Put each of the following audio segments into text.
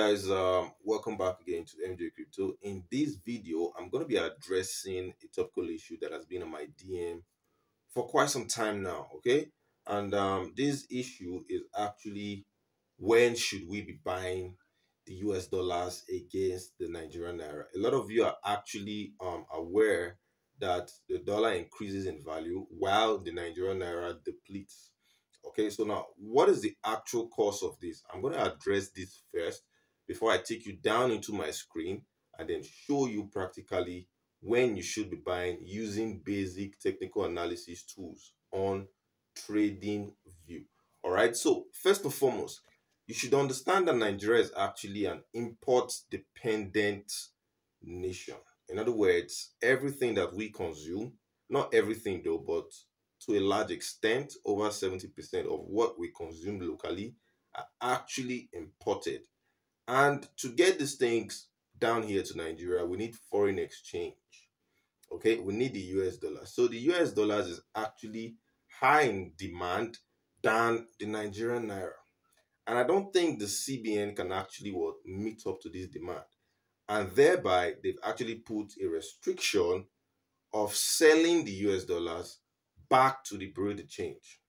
guys, welcome back again to MJ Crypto. In this video, I'm going to be addressing a topical issue that has been on my DM for quite some time now, okay? And this issue is actually, when should we be buying the US dollars against the Nigerian naira? A lot of you are actually aware that the dollar increases in value while the Nigerian naira depletes. Okay, so now what is the actual cause of this? I'm going to address this first before I take you down into my screen and then show you practically when you should be buying using basic technical analysis tools on TradingView. All right, so first and foremost, you should understand that Nigeria is actually an import dependent nation. In other words, everything that we consume, not everything though, but to a large extent, over 70% of what we consume locally are actually imported. And to get these things down here to Nigeria, we need foreign exchange. Okay, we need the US dollar. So the US dollars is actually high in demand than the Nigerian naira. And I don't think the CBN can actually meet up to this demand. And thereby, they've actually put a restriction of selling the US dollars back to the bureau de change.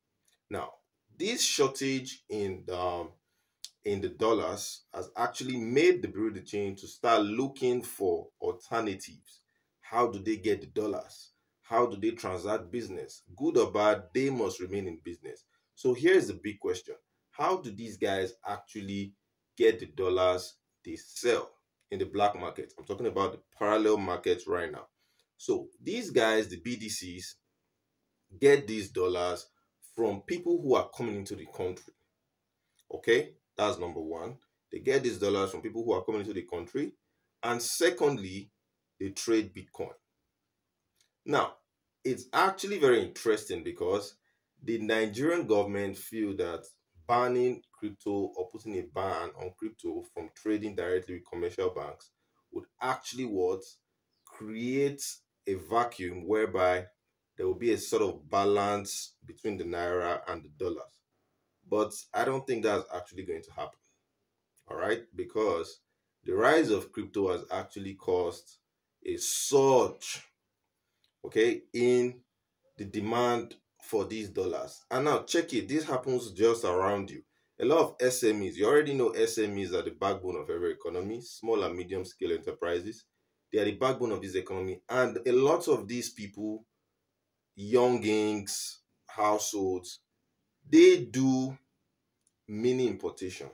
Now, this shortage in the dollars has actually made the bureau de change to start looking for alternatives. How do they get the dollars? How do they transact business? Good or bad, they must remain in business. So here's the big question. How do these guys actually get the dollars they sell in the black market? I'm talking about the parallel markets right now. So these guys, the BDCs, get these dollars from people who are coming into the country. Okay, that's number one. They get these dollars from people who are coming into the country. And secondly, they trade Bitcoin. Now, it's actually very interesting because the Nigerian government feel that banning crypto or putting a ban on crypto from trading directly with commercial banks would actually create a vacuum whereby there will be a sort of balance between the naira and the dollars. But I don't think that's actually going to happen. All right, because the rise of crypto has actually caused a surge, okay, in the demand for these dollars. And now check it, this happens just around you. A lot of SMEs, you already know SMEs are the backbone of every economy, small and medium scale enterprises. They are the backbone of this economy. And a lot of these people, youngins, households, they do mini importation.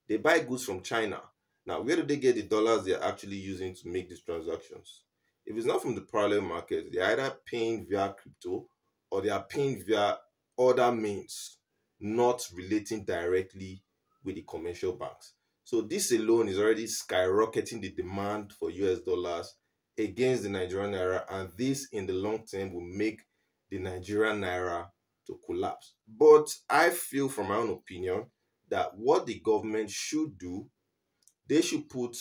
They buy goods from China. Now, where do they get the dollars they're actually using to make these transactions? If it's not from the parallel market, they're either paying via crypto or they are paying via other means, not relating directly with the commercial banks. So this alone is already skyrocketing the demand for US dollars against the Nigerian naira, and this in the long term will make the Nigerian naira to collapse. But I feel, from my own opinion, that what the government should do, they should put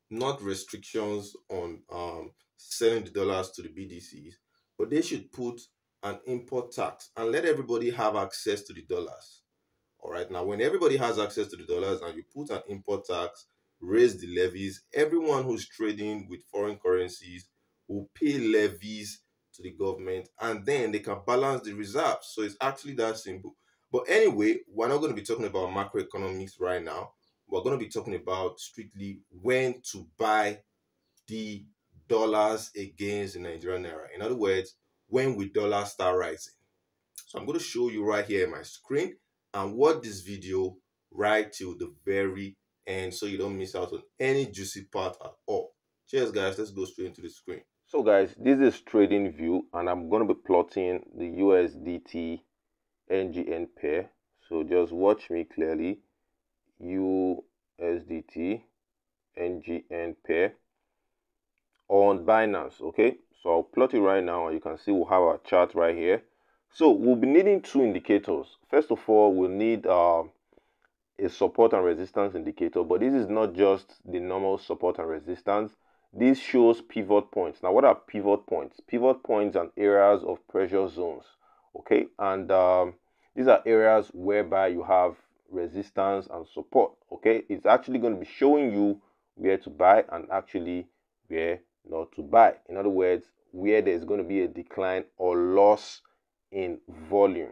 not restrictions on selling the dollars to the BDCs, but they should put an import tax and let everybody have access to the dollars. All right, now when everybody has access to the dollars and you put an import tax, raise the levies, everyone who's trading with foreign currencies will pay levies to the government, and then they can balance the reserves. So it's actually that simple. But anyway, we're not going to be talking about macroeconomics right now. We're going to be talking about strictly when to buy the dollars against the Nigerian naira. In other words, when will dollars start rising? So I'm going to show you right here on my screen and watch this video right till the very end so you don't miss out on any juicy part at all. Cheers, guys. Let's go straight into the screen. So guys, this is TradingView, and I'm going to be plotting the USDT NGN pair. So just watch me clearly. USDT NGN pair on Binance. Okay, so I'll plot it right now, and you can see we'll have our chart right here. So we'll be needing two indicators. First of all, we'll need a support and resistance indicator, but this is not just the normal support and resistance. This shows pivot points. Now, what are pivot points? Pivot points are areas of pressure zones, okay? And these are areas whereby you have resistance and support. Okay, it's actually going to be showing you where to buy and actually where not to buy. In other words, where there's going to be a decline or loss in volume.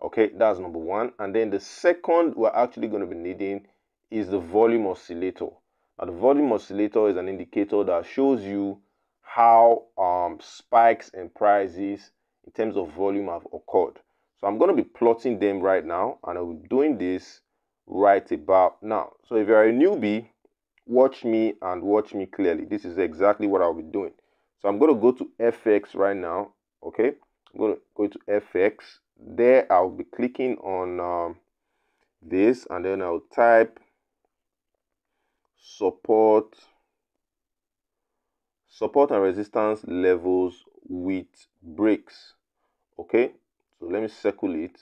Okay, that's number one. And then the second we're actually going to be needing is the volume oscillator. Now, the volume oscillator is an indicator that shows you how spikes in prices in terms of volume have occurred. So I'm going to be plotting them right now, and I'll be doing this right about now. So if you're a newbie, watch me and watch me clearly. This is exactly what I'll be doing. So I'm going to go to FX right now. Okay, I'm going to go to FX. There I'll be clicking on this, and then I'll type support and resistance levels with breaks. Okay, so let me circle it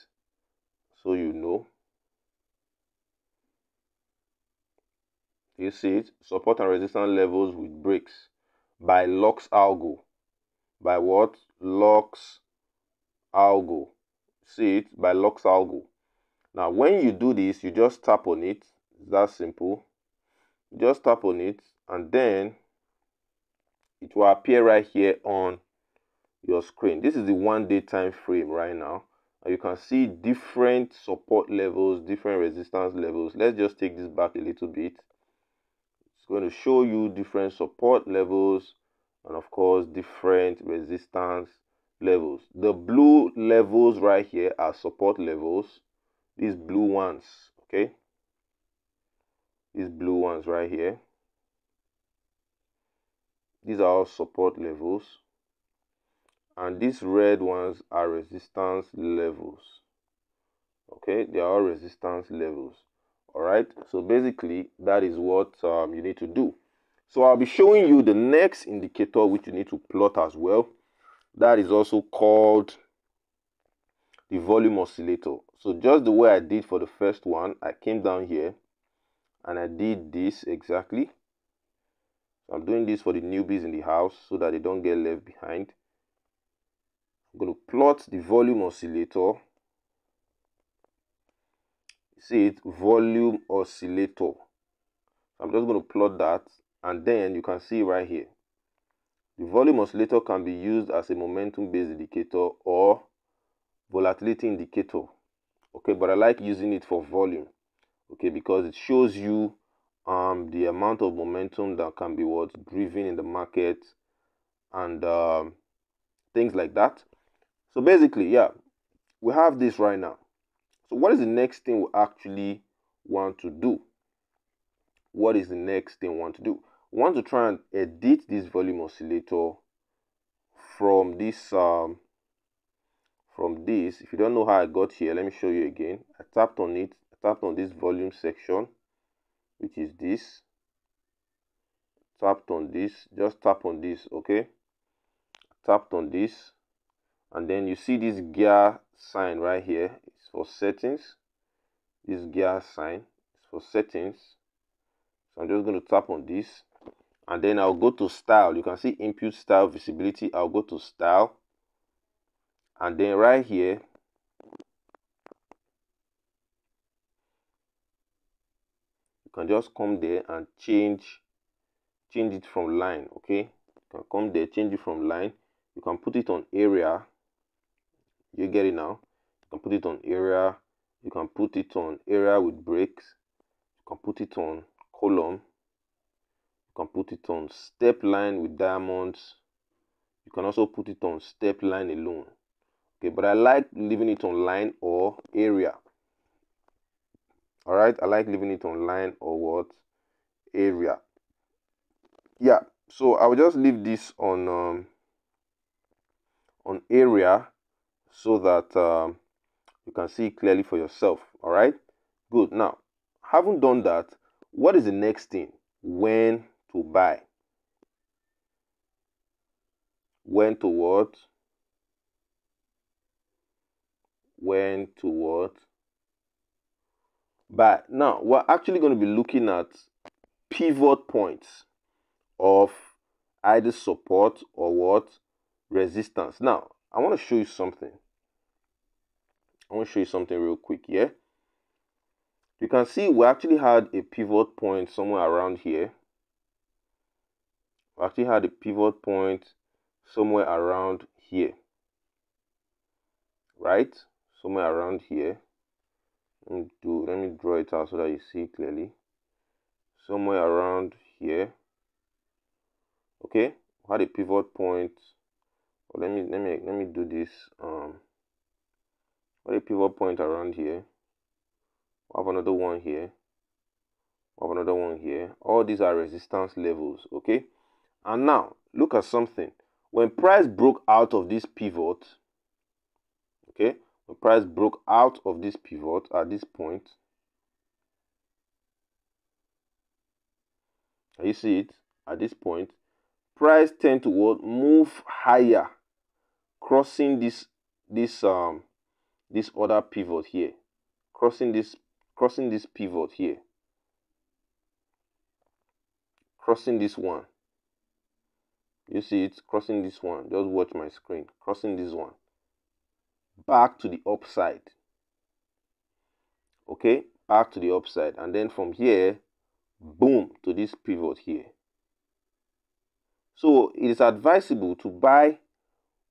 so you know. You see it? Support and resistance levels with breaks by Lux Algo. By what? Lux Algo. See it? By Lux Algo. Now, when you do this, you just tap on it. It's that simple. You just tap on it, and then it will appear right here on your screen. This is the 1 day time frame right now. And you can see different support levels, different resistance levels. Let's just take this back a little bit. It's going to show you different support levels and of course different resistance levels. The blue levels right here are support levels. These blue ones, okay? These blue ones right here. These are all support levels. And these red ones are resistance levels. Okay, they are all resistance levels. All right, so basically that is what you need to do. So I'll be showing you the next indicator which you need to plot as well. That is also called the volume oscillator. So just the way I did for the first one, I came down here and I did this exactly. So I'm doing this for the newbies in the house so that they don't get left behind. I'm going to plot the volume oscillator. See it, volume oscillator. I'm just going to plot that, and then you can see right here. The volume oscillator can be used as a momentum-based indicator or volatility indicator. Okay, but I like using it for volume. Okay, because it shows you the amount of momentum that can be driven in the market and things like that. So basically, yeah, we have this right now. So what is the next thing we actually want to do? What is the next thing we want to do? We want to try and edit this volume oscillator from this. If you don't know how I got here, let me show you again. I tapped on it. I tapped on this volume section, which is this. Tapped on this. Just tap on this, okay? Tapped on this, and then you see this gear sign right here. It's for settings. This gear sign is for settings. So I'm just going to tap on this, and then I'll go to style. You can see input style visibility. I'll go to style, and then right here you can just come there and change it from line. Okay, you can come there, change it from line. You can put it on area. You get it now? You can put it on area. You can put it on area with breaks. You can put it on column. You can put it on step line with diamonds. You can also put it on step line alone. Okay, but I like leaving it on line or area. All right, I like leaving it on line or what? Area. Yeah, so I will just leave this on area so that you can see clearly for yourself. All right, good. Now, having done that, what is the next thing? When to buy? When to what? When to what? Buy. Now, we're actually going to be looking at pivot points of either support or what? Resistance. Now, I want to show you something. I want to show you something real quick, yeah? You can see we actually had a pivot point somewhere around here. We actually had a pivot point somewhere around here, right? Somewhere around here. Let me draw it out so that you see clearly. Somewhere around here. Okay, we had a pivot point. Let me do this. We had a pivot point around here. We have another one here. We have another one here. All these are resistance levels. Okay, and now look at something. When price broke out of this pivot, okay, when price broke out of this pivot at this point, can you see it? At this point, price tend to what? Move higher, crossing this other pivot here, crossing this pivot here, crossing this one. You see it? Crossing this one. Just watch my screen. Crossing this one back to the upside. Okay, back to the upside, and then from here, boom, to this pivot here. So it is advisable to buy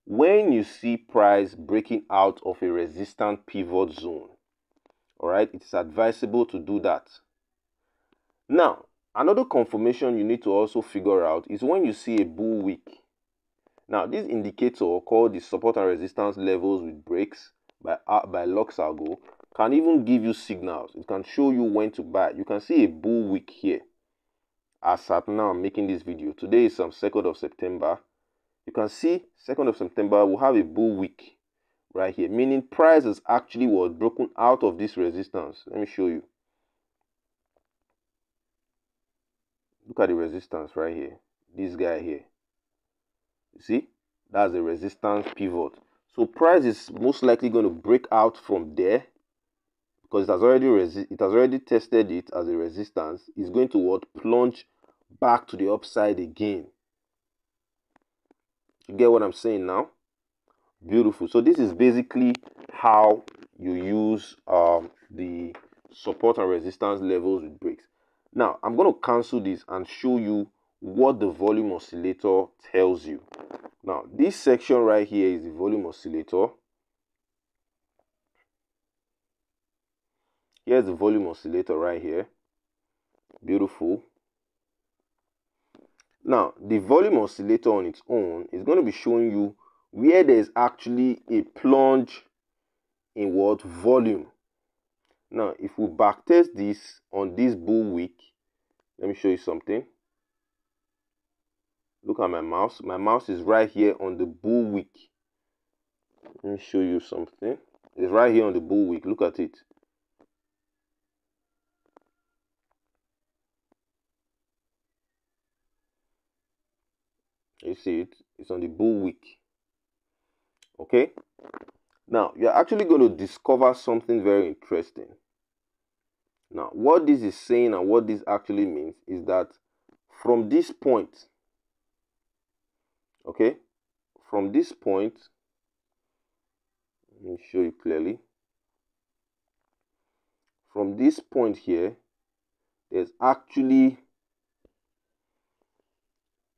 when you see price breaking out of a resistant pivot zone. All right, it is advisable to do that. Now, another confirmation you need to also figure out is when you see a bull wick. Now, this indicator called the support and resistance levels with breaks by Luxalgo can even give you signals. It can show you when to buy. You can see a bull wick here. As at now, I'm making this video. Today is 2nd of September. You can see 2nd of September, we'll have a bull wick right here, meaning price is actually was broken out of this resistance. Let me show you. Look at the resistance right here. This guy here. You see? That's the resistance pivot. So price is most likely going to break out from there because it has already tested it as a resistance. It's going to what? Plunge back to the upside again. You get what I'm saying now? Beautiful. So this is basically how you use the support and resistance levels with breaks. Now, I'm going to cancel this and show you what the volume oscillator tells you. Now, this section right here is the volume oscillator. Here's the volume oscillator right here. Beautiful. Now, the volume oscillator on its own is going to be showing you where there's actually a plunge in what? Volume. Now, if we backtest this on this bull wick, let me show you something. Look at my mouse. My mouse is right here on the bull wick. Let me show you something. It's right here on the bull wick. Look at it. You see it? It's on the bull wick. Okay? Now, you're actually going to discover something very interesting. Now, what this is saying and what this actually means is that from this point, okay, from this point, let me show you clearly. From this point here, there's actually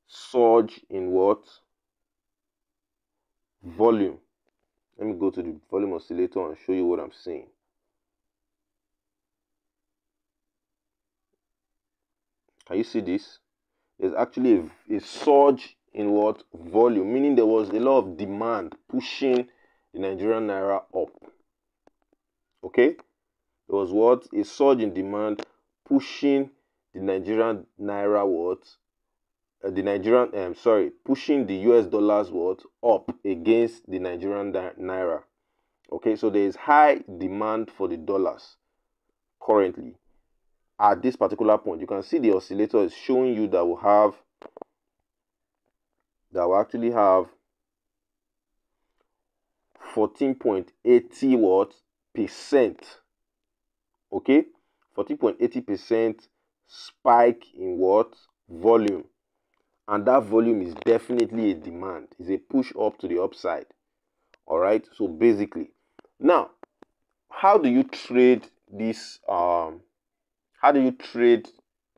surge in what? Volume. Let me go to the volume oscillator and show you what I'm saying. Can you see this? There's actually a surge in what? Volume, meaning there was a lot of demand pushing the Nigerian Naira up. Okay? There was what? A surge in demand pushing the Nigerian Naira what? Pushing the US dollars what? Up against the Nigerian Naira. Okay, so there is high demand for the dollars currently. At this particular point, you can see the oscillator is showing you that we'll actually have 14.80 what? Percent. Okay, 14.80% spike in what? Volume. And that volume is definitely a demand. It's a push up to the upside. All right, so basically, now, how do you trade this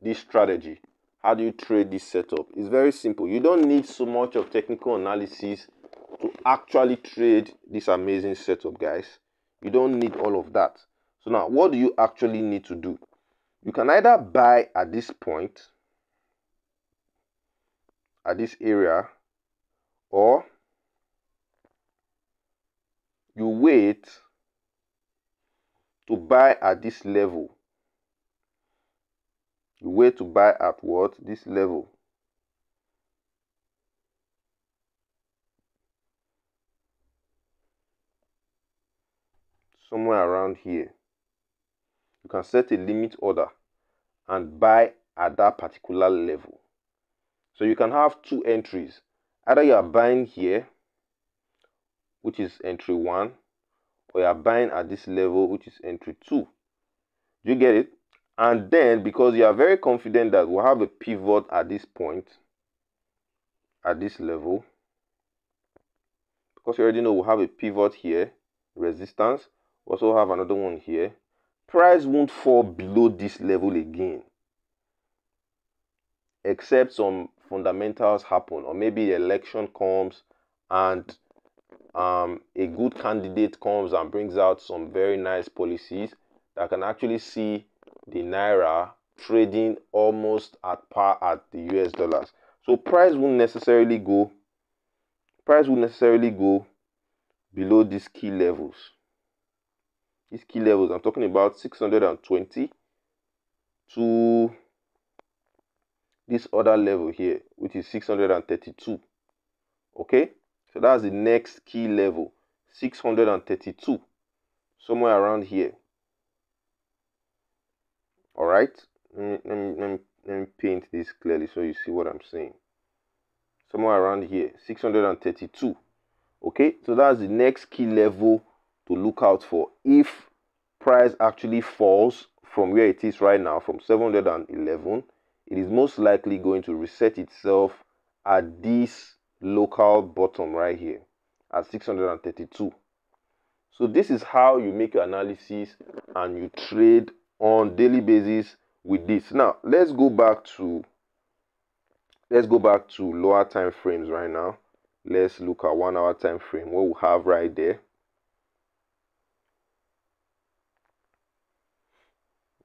this strategy? How do you trade this setup? It's very simple. You don't need so much of technical analysis to actually trade this amazing setup, guys. You don't need all of that. So now, what do you actually need to do? You can either buy at this point, at this area, or you wait to buy at this level. You wait to buy at what? This level. Somewhere around here. You can set a limit order and buy at that particular level. So you can have two entries. Either you are buying here, which is entry 1, or you are buying at this level, which is entry 2. Do you get it? And then, because you are very confident that we'll have a pivot at this point, at this level, because you already know we'll have a pivot here, resistance, we also have another one here, price won't fall below this level again, except some fundamentals happen, or maybe the election comes and a good candidate comes and brings out some very nice policies that can actually see the naira trading almost at par at the US dollars. So price won't necessarily go below these key levels. These key levels, I'm talking about 620 to this other level here, which is 632. Okay, so that's the next key level, 632, somewhere around here. All right, let me paint this clearly so you see what I'm saying. Somewhere around here, 632. Okay, so that's the next key level to look out for. If price actually falls from where it is right now, from 711, it is most likely going to reset itself at this local bottom right here at 632. So this is how you make your analysis and you trade on daily basis with this. Now let's go back to lower time frames right now. Let's look at 1 hour time frame. What we have right there,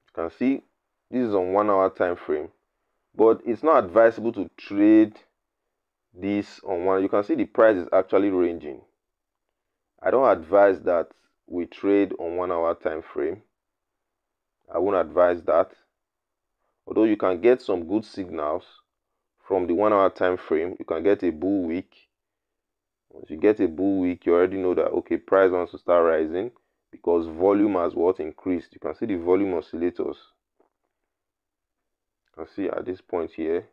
you can see this is on 1 hour time frame, but it's not advisable to trade this on one. You can see the price is actually ranging. I don't advise that we trade on 1 hour time frame. I won't advise that, although you can get some good signals from the 1 hour time frame. You can get a bull wick. Once you get a bull wick, you already know that, okay, price wants to start rising because volume has what increased. You can see the volume oscillators. You can see at this point here,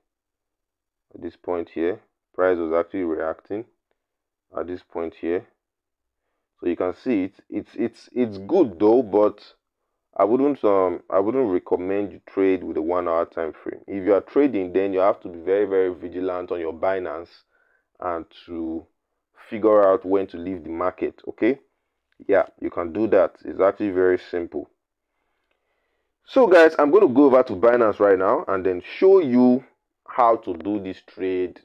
price was actually reacting at this point here. So you can see it's good though, but I wouldn't recommend you trade with a 1 hour time frame. If you are trading, then you have to be very, very vigilant on your Binance and to figure out when to leave the market. Okay, yeah, you can do that. It's actually very simple. So guys, I'm going to go over to Binance right now and then show you how to do this trade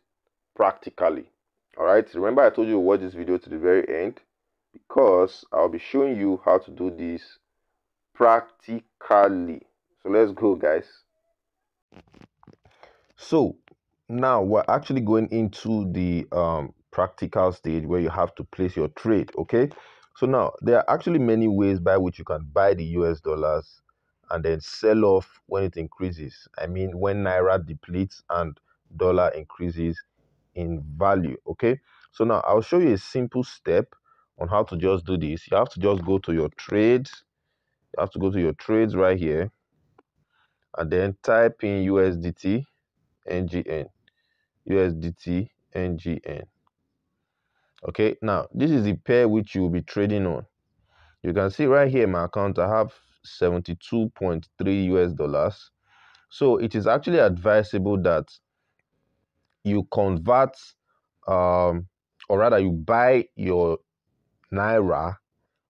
practically. All right, remember I told you to watch this video to the very end because I'll be showing you how to do this practically. So let's go, guys. So now we're actually going into the practical stage where you have to place your trade. Okay, so now there are actually many ways by which you can buy the US dollars and then sell off when it increases. I mean, when naira depletes and dollar increases in value. Okay, so now I'll show you a simple step on how to just do this. You have to just go to your trades. You have to go to your trades right here and then type in USDT NGN. USDT NGN. Okay, now this is the pair which you will be trading on. You can see right here in my account I have 72.3 US dollars. So it is actually advisable that you convert or rather you buy your naira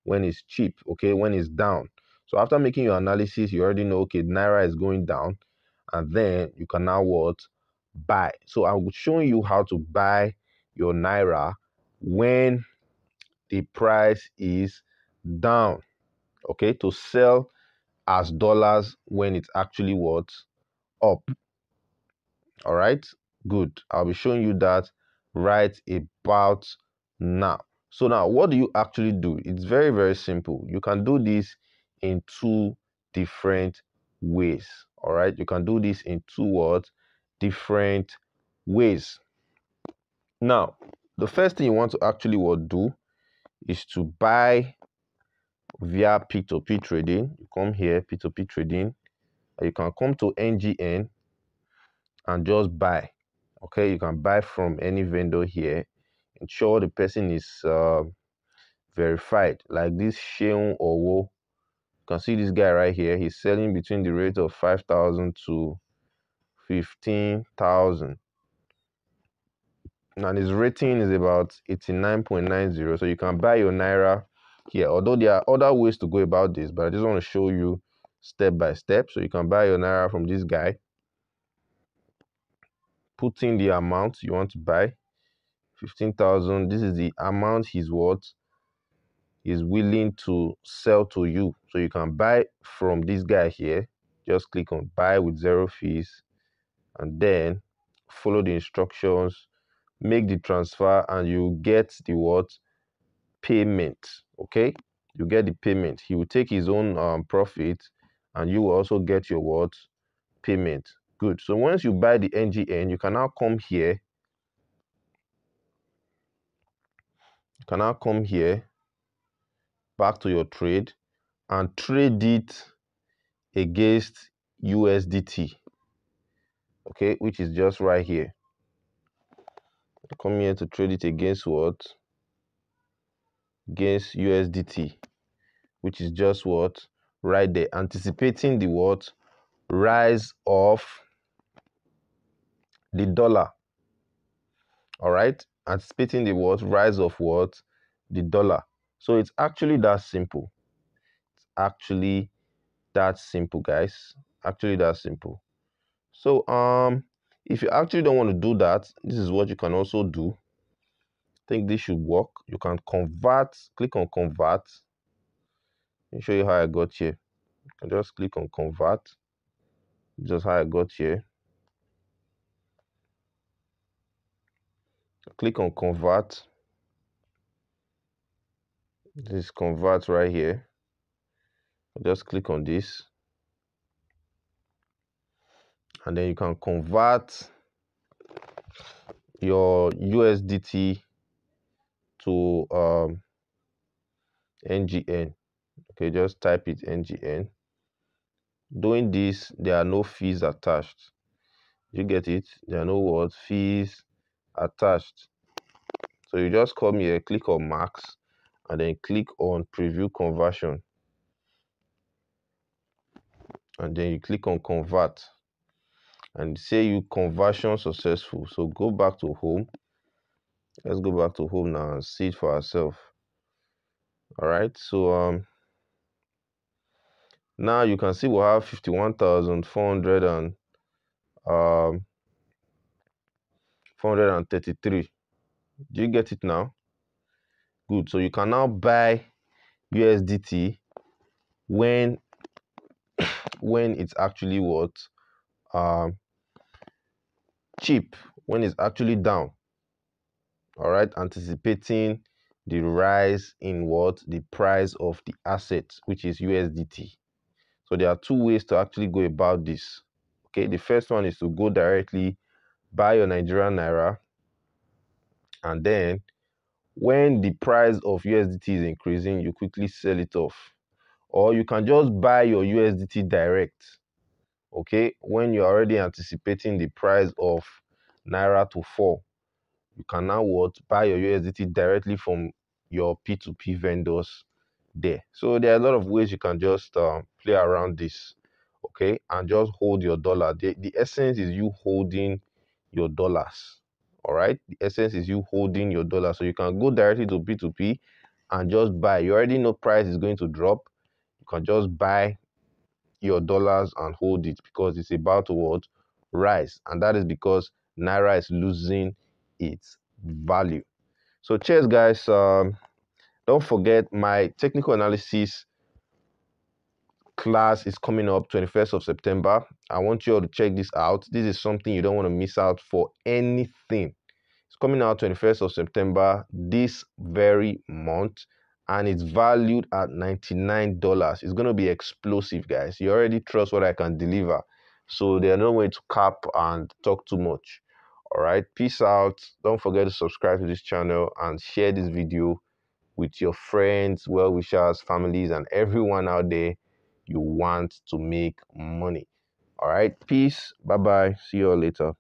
when it's cheap, okay, when it's down. So after making your analysis, you already know, okay, Naira is going down, and then you can now what? Buy. So I will show you how to buy your Naira when the price is down, okay, to sell as dollars when it's actually what? Up. All right, good. I'll be showing you that right about now. So now, what do you actually do? It's very, very simple. You can do this in two different ways. All right, you can do this in two what? Different ways. Now, the first thing you want to actually what do is to buy via P2P trading. You come here, P2P trading, and you can come to NGN and just buy. Okay, you can buy from any vendor here. Ensure the person is verified. Like this Sheung Owo, you can see this guy right here. He's selling between the rate of 5,000 to 15,000. And his rating is about 89.90. So you can buy your Naira here. Although there are other ways to go about this, but I just want to show you step by step. So you can buy your Naira from this guy. Put in the amount you want to buy. 15,000. This is the amount he's worth is willing to sell to you. So you can buy from this guy here. Just click on buy with zero fees and then follow the instructions, make the transfer, and you get the what? Payment. Okay, you get the payment. He will take his own profit and you will also get your what? Payment. Good. So once you buy the NGN, you can now come here. You can now come here back to your trade and trade it against USDT, okay, which is just right here. Come here to trade it against what? Against USDT, which is just what? Right there, anticipating the what? Rise of the dollar. All right, anticipating the what? Rise of what? The dollar. So it's actually that simple. It's actually that simple, guys. Actually that simple. So if you actually don't want to do that, this is what you can also do. I think this should work. You can convert, click on convert. Let me show you how I got here. You can just click on convert. Just how I got here. Click on convert. This is convert right here. Just click on this. And then you can convert your USDT to NGN. Okay, just type it NGN. Doing this, there are no fees attached. You get it? There are no what? Fees attached. So you just come here, click on max, and then click on preview conversion. And then you click on convert. And say you conversion successful. So go back to home. Let's go back to home now and see it for ourselves. Alright, so now you can see we have 51,400 and 433. Do you get it now? Good. So you can now buy USDT when it's actually what? Cheap, when it's actually down. All right, anticipating the rise in what? The price of the asset, which is USDT. So there are two ways to actually go about this. Okay, the first one is to go directly buy your Nigerian Naira, and then when the price of USDT is increasing, you quickly sell it off. Or you can just buy your USDT direct. Okay, when you're already anticipating the price of Naira to fall, you can now what? Buy your USDT directly from your P2P vendors there. So there are a lot of ways you can just play around this, okay, and just hold your dollar. The essence is you holding your dollars. All right, the essence is you holding your dollar. So you can go directly to P2P and just buy. You already know price is going to drop. You can just buy your dollars and hold it because it's about to what? Rise. And that is because Naira is losing its value. So cheers, guys. Don't forget my technical analysis class is coming up 21st of September. I want you all to check this out. This is something you don't want to miss out for anything. It's coming out 21st of September this very month, and it's valued at $99. It's going to be explosive, guys. You already trust what I can deliver. So there's no way to cap and talk too much. All right. Peace out. Don't forget to subscribe to this channel and share this video with your friends, well-wishers, families, and everyone out there you want to make money. All right. Peace. Bye-bye. See you all later.